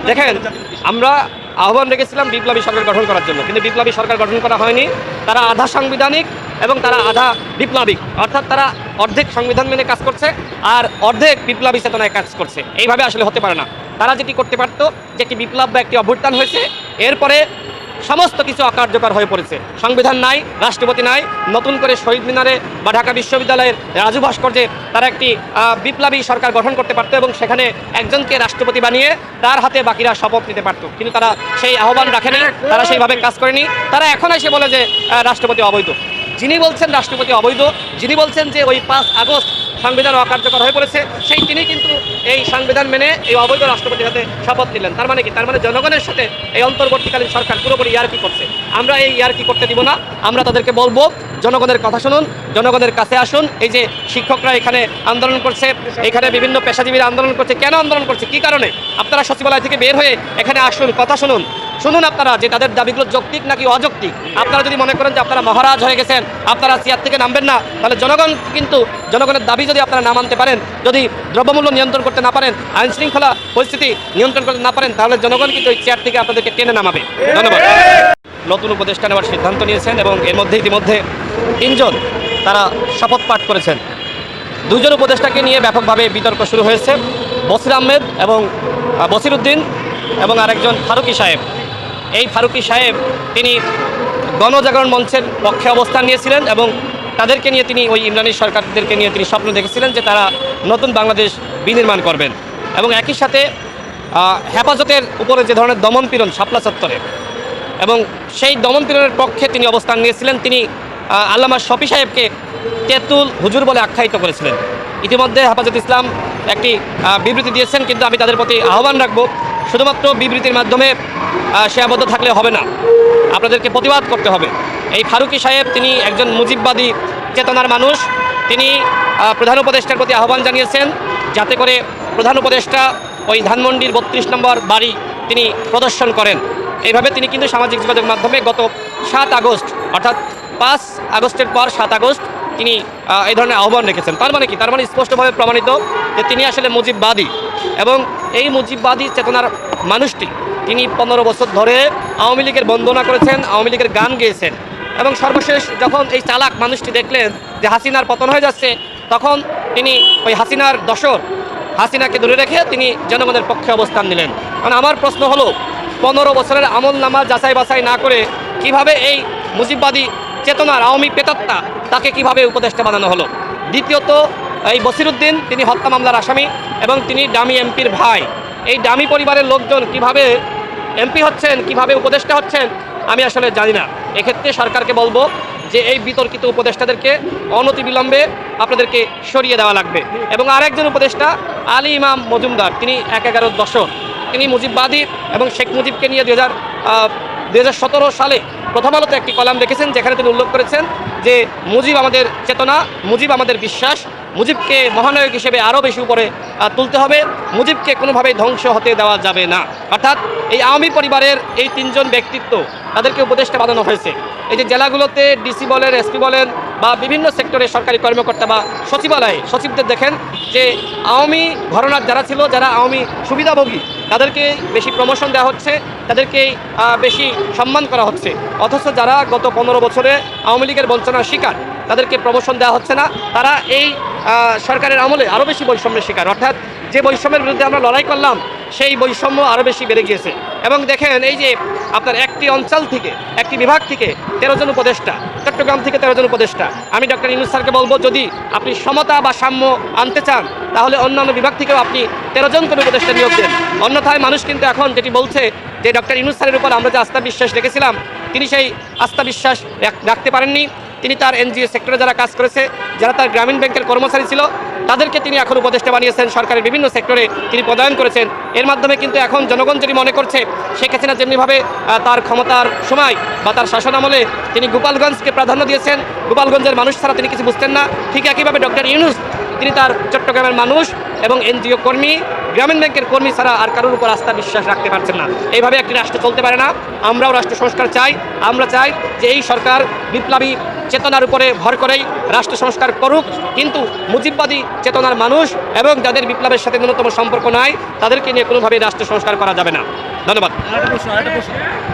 দেখেন, আমরা আহ্বান রেখেছিলাম বিপ্লবী সরকার গঠন করার জন্য, কিন্তু বিপ্লবী সরকার গঠন করা হয়নি। তারা আধা সাংবিধানিক এবং তারা আধা বিপ্লবিক, অর্থাৎ তারা অর্ধেক সংবিধান মেনে কাজ করছে আর অর্ধেক বিপ্লবী চেতনায় কাজ করছে। এইভাবে আসলে হতে পারে না। তারা যেটি করতে পারতো, যে একটি বিপ্লব বা একটি অভ্যুত্থান হয়েছে, এরপরে সমস্ত কিছু অকার্যকর হয়ে পড়েছে, সংবিধান নাই, রাষ্ট্রপতি নাই, নতুন করে শহীদ মিনারে বা ঢাকা বিশ্ববিদ্যালয়ের রাজু ভাস্কর্যে তারা একটি বিপ্লবী সরকার গঠন করতে পারতো এবং সেখানে একজনকে রাষ্ট্রপতি বানিয়ে তার হাতে বাকিরা শপথ নিতে পারত। কিন্তু তারা সেই আহ্বান রাখেনি, তারা সেইভাবে কাজ করেনি। তারা এখন এসে বলে যে রাষ্ট্রপতি অবৈধ। যিনি বলছেন রাষ্ট্রপতি অবৈধ, যিনি বলছেন যে ওই 5 আগস্ট সংবিধান অকার্যকর হয়ে পড়েছে, সেই তিনি কিন্তু এই সংবিধান মেনে এই অবৈধ রাষ্ট্রপতির হাতে শপথ নিলেন। তার মানে কি? তার মানে জনগণের সাথে এই অন্তর্বর্তীকালীন সরকার পুরোপুরি ইয়ার্কি করছে। আমরা এই ইয়ার্কি করতে দিব না। আমরা তাদেরকে বলবো, জনগণের কথা শুনুন, জনগণের কাছে আসুন। এই যে শিক্ষকরা এখানে আন্দোলন করছে, এখানে বিভিন্ন পেশাজীবীরা আন্দোলন করছে, কেন আন্দোলন করছে, কি কারণে? আপনারা সচিবালয় থেকে বের হয়ে এখানে আসুন, কথা শুনুন। শুনুন আপনারা যে তাদের দাবিগুলো যৌক্তিক নাকি অযৌক্তিক। আপনারা যদি মনে করেন যে আপনারা মহারাজ হয়ে গেছেন, আপনারা চেয়ার থেকে নামবেন না, তাহলে জনগণ কিন্তু জনগণের দাবি যদি আপনারা না মানতে পারেন, যদি দ্রব্যমূল্য নিয়ন্ত্রণ করতে না পারেন, আইন শৃঙ্খলা পরিস্থিতি নিয়ন্ত্রণ করতে না পারেন, তাহলে জনগণ কিন্তু ওই চেয়ার থেকে আপনাদেরকে টেনে নামাবে। ধন্যবাদ। নতুন উপদেষ্টা নেওয়ার সিদ্ধান্ত নিয়েছেন এবং এর মধ্যে ইতিমধ্যে 3 জন তারা শপথ পাঠ করেছেন। 2 জন উপদেষ্টাকে নিয়ে ব্যাপকভাবে বিতর্ক শুরু হয়েছে। বসির আহমেদ এবং বসির উদ্দিন এবং আরেকজন ফারুকী সাহেব। এই ফারুকী সাহেব তিনি গণজাগরণ মঞ্চের পক্ষে অবস্থান নিয়েছিলেন এবং তাদেরকে নিয়ে তিনি ওই ইমরানি সরকারদেরকে নিয়ে তিনি স্বপ্ন দেখেছিলেন যে তারা নতুন বাংলাদেশ বিনির্মাণ করবেন। এবং একই সাথে হেফাজতের উপরে যে ধরনের দমনপীড়ন শাপলা চত্বরে, এবং সেই দমনপীড়নের পক্ষে তিনি অবস্থান নিয়েছিলেন। তিনি আল্লামা শফি সাহেবকে তেঁতুল হুজুর বলে আখ্যায়িত করেছিলেন। ইতিমধ্যে হেফাজত ইসলাম একটি বিবৃতি দিয়েছেন, কিন্তু আমি তাদের প্রতি আহ্বান রাখবো, শুধুমাত্র বিবৃতির মাধ্যমে সে আবদ্ধ থাকলে হবে না, আপনাদেরকে প্রতিবাদ করতে হবে। এই ফারুকী সাহেব তিনি একজন মুজিববাদী চেতনার মানুষ। তিনি প্রধান উপদেষ্টার প্রতি আহ্বান জানিয়েছেন যাতে করে প্রধান উপদেষ্টা ওই ধানমন্ডির 32 নম্বর বাড়ি তিনি প্রদর্শন করেন। এইভাবে তিনি কিন্তু সামাজিক যোগাযোগ মাধ্যমে গত 7 আগস্ট, অর্থাৎ 5 আগস্টের পর 7 আগস্ট তিনি এই ধরনের আহ্বান রেখেছেন। তার মানে কি? তার মানে স্পষ্টভাবে প্রমাণিত যে তিনি আসলে মুজিববাদী। এবং এই মুজিববাদী চেতনার মানুষটি তিনি 15 বছর ধরে আওয়ামী লীগের বন্দনা করেছেন, আওয়ামী লীগের গান গেয়েছেন। এবং সর্বশেষ যখন এই চালাক মানুষটি দেখলেন যে হাসিনার পতন হয়ে যাচ্ছে, তখন তিনি ওই হাসিনার দশর, হাসিনাকে ধরে রেখে তিনি জনগণের পক্ষে অবস্থান নিলেন। কারণ আমার প্রশ্ন হলো, 15 বছরের আমলনামা যাচাই বাছাই না করে কিভাবে এই মুজিববাদী চেতনার আওয়ামী পেতাত্তা তাকে কিভাবে উপদেষ্টা বানানো হলো? দ্বিতীয়ত, এই বসির উদ্দিন তিনি হত্যা মামলার আসামি এবং তিনি ডামি এমপির ভাই। এই ডামি পরিবারের লোকজন কিভাবে এমপি হচ্ছেন, কিভাবে উপদেষ্টা হচ্ছেন, আমি আসলে জানি না। এক্ষেত্রে সরকারকে বলবো যে এই বিতর্কিত উপদেষ্টাদেরকে অনতিবিলম্বে আপনাদেরকে সরিয়ে দেওয়া লাগবে। এবং আরেকজন উপদেষ্টা আলী ইমাম মজুমদার, তিনি 11 দশক, তিনি মুজিববাদী এবং শেখ মুজিবকে নিয়ে 2017 সালে প্রথম আলোতে একটি কলাম লিখেছেন, যেখানে তিনি উল্লেখ করেছেন যে মুজিব আমাদের চেতনা, মুজিব আমাদের বিশ্বাস, মুজিবকে মহানায়ক হিসেবে আরও বেশি উপরে তুলতে হবে, মুজিবকে কোনোভাবেই ধ্বংস হতে দেওয়া যাবে না। অর্থাৎ এই আওয়ামী পরিবারের এই 3 জন ব্যক্তিত্ব, তাদেরকে উপদেষ্টা বানানো হয়েছে। এই যে জেলাগুলোতে ডিসি বলেন, এসপি বলেন, বা বিভিন্ন সেক্টরে সরকারি কর্মকর্তা বা সচিবালয়ে সচিবদের দেখেন যে আওয়ামী ঘরানার যারা ছিল, যারা আওয়ামী সুবিধাভোগী, তাদেরকে বেশি প্রমোশন দেওয়া হচ্ছে, তাদেরকে বেশি সম্মান করা হচ্ছে। অথচ যারা গত 15 বছরে আওয়ামী লীগের বঞ্চনার শিকার, তাদেরকে প্রমোশন দেওয়া হচ্ছে না। তারা এই সরকারের আমলে আরও বেশি বৈষম্যের শিকার। অর্থাৎ যে বৈষম্যের বিরুদ্ধে আমরা লড়াই করলাম, সেই বৈষম্য আরও বেশি বেড়ে গিয়েছে। এবং দেখেন, এই যে আপনার একটি অঞ্চল থেকে, একটি বিভাগ থেকে 13 জন উপদেষ্টা, চট্টগ্রাম থেকে 13 জন উপদেষ্টা। আমি ডক্টর ইউনূস স্যারকে বলবো, যদি আপনি সমতা বা সাম্য আনতে চান, তাহলে অন্যান্য বিভাগ থেকেও আপনি 13 জন করে উপদেষ্টা নিয়োগ দেন। অন্যথায় মানুষ কিন্তু এখন যেটি বলছে যে ডক্টর ইউনূস স্যারের উপর আমরা যে আস্থা বিশ্বাস রেখেছিলাম, তিনি সেই আস্থা বিশ্বাস রাখতে পারেননি। তিনি তার এনজিও সেক্টরে যারা কাজ করেছে, যারা তার গ্রামীণ ব্যাংকের কর্মচারী ছিল, তাদেরকে তিনি এখন উপদেষ্টা বানিয়েছেন, সরকারের বিভিন্ন সেক্টরে তিনি পদায়ন করেছেন। এর মাধ্যমে কিন্তু এখন জনগণ যদি মনে করছে শেখ হাসিনা যেমনিভাবে তার ক্ষমতার সময় বা তার শাসনামলে তিনি গোপালগঞ্জকে প্রাধান্য দিয়েছেন, গোপালগঞ্জের মানুষ ছাড়া তিনি কিছু বুঝতেন না, ঠিক একইভাবে ডক্টর ইউনূস তিনি তার চট্টগ্রামের মানুষ এবং এনজিও কর্মী, গ্রামীণ ব্যাংকের কর্মী ছাড়া আর কারোর উপর আস্থা বিশ্বাস রাখতে পারছেন না। এইভাবে একটি রাষ্ট্র চলতে পারে না। আমরাও রাষ্ট্র সংস্কার চাই। আমরা চাই যে এই সরকার বিপ্লবী চেতনার উপরে ভর করেই রাষ্ট্র সংস্কার করুক, কিন্তু মুজিববাদী চেতনার মানুষ এবং যাদের বিপ্লবের সাথে ন্যূনতম সম্পর্ক নাই তাদেরকে নিয়ে কোনোভাবেই রাষ্ট্র সংস্কার করা যাবে না। ধন্যবাদ।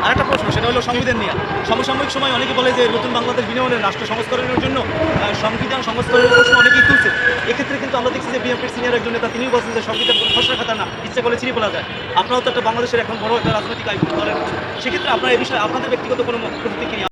আরেকটা প্রশ্ন সেটা হলো সংবিধান নিয়ে। সমসাময়িক সময় অনেকে বলে যে নতুন বাংলাদেশ বিনিময়ে রাষ্ট্র সংস্করণের জন্য সংবিধান সংস্করণের প্রশ্ন অনেকেই তুলছে। এক্ষেত্রে কিন্তু আমরা দেখছি যে বিএনপির সিনিয়র একজন নেতা তিনিও বলছেন যে সংবিধান কোনো খসড়া খাতা না, ইচ্ছা করলে ছিঁড়ে ফেলা যায়। আপনারাও তো একটা বাংলাদেশের এখন বড় একটা রাজনৈতিক দলের, সেক্ষেত্রে আপনারা এই বিষয়ে আপনাদের ব্যক্তিগত কোনো প্রতিক্রিয়া